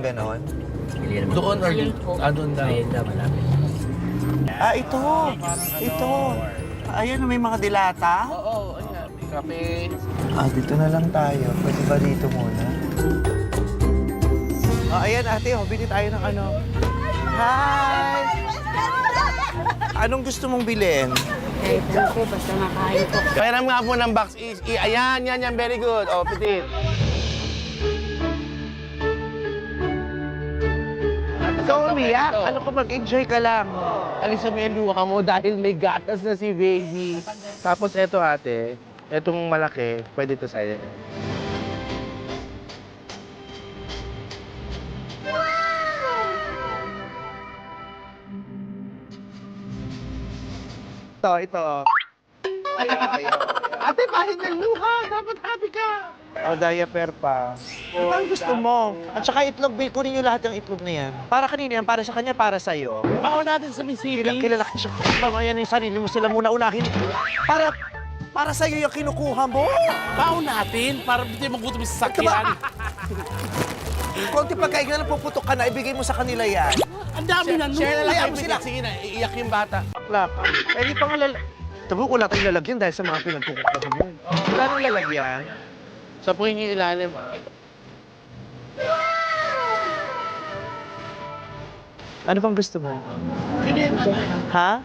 ganon? Doon or Ayun po. doon daw. Ayun daw, malapit. Ito. Ito. Ayun, may mga dilata. Oo, ayan. May kape. Dito na lang tayo. Pwede ba dito muna? Ayan, ate. Bili tayo ng ano. Hi! Anong gusto mong bilhin? Kahit ano po, basta makain po. Pairam nga po ng box. Ayan, yan. Very good. Oh, petit. Ikaw umiyak. Ano ko, mag-enjoy ka lang. Alisa mo yung luha mo dahil may gatas na si baby. Tapos eto ate, etong malaki, pwede to sa'yo. Ito. Ate, kahit ng luha, dapat happy ka. Diaper pa. Ano ang gusto mo? At saka itlog, kunin niyo lahat ng itlog na yan. Para kanina yan, para sa kanya, para sa'yo. Baon natin sa Mississippi. Kilala ka siya. Yan yung sarili mo, sila muna unahin. Para sa'yo yung kinukuha mo. Baon natin para hindi magutom sa sakyan. Konti pagkain na puputok ka na, ibigay mo sa kanila yan. Ang dami na nun. Share na lang Hayaan kayo mo sila. Sige na, iiyak yung bata. Aklak. Hindi pa nga Tabo, wala tayong lalagyan dahil sa mga pinagkukuha mo. Wala nang lalagyan. Sapuhin yung ilalim. Ano bang gusto mo? Ha?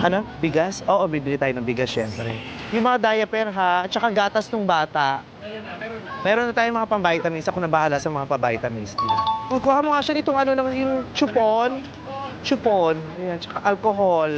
Ano? Bigas? Oo, bibili tayo ng bigas, syempre. Yung mga diaper, ha? At saka gatas ng bata. Meron na tayong mga pang-vitamins. Ako na bahala sa mga pa-vitamins nila. Kuha mo nga siya nitong ano, yung chupon. Chupon. Ayan, tsaka alcohol.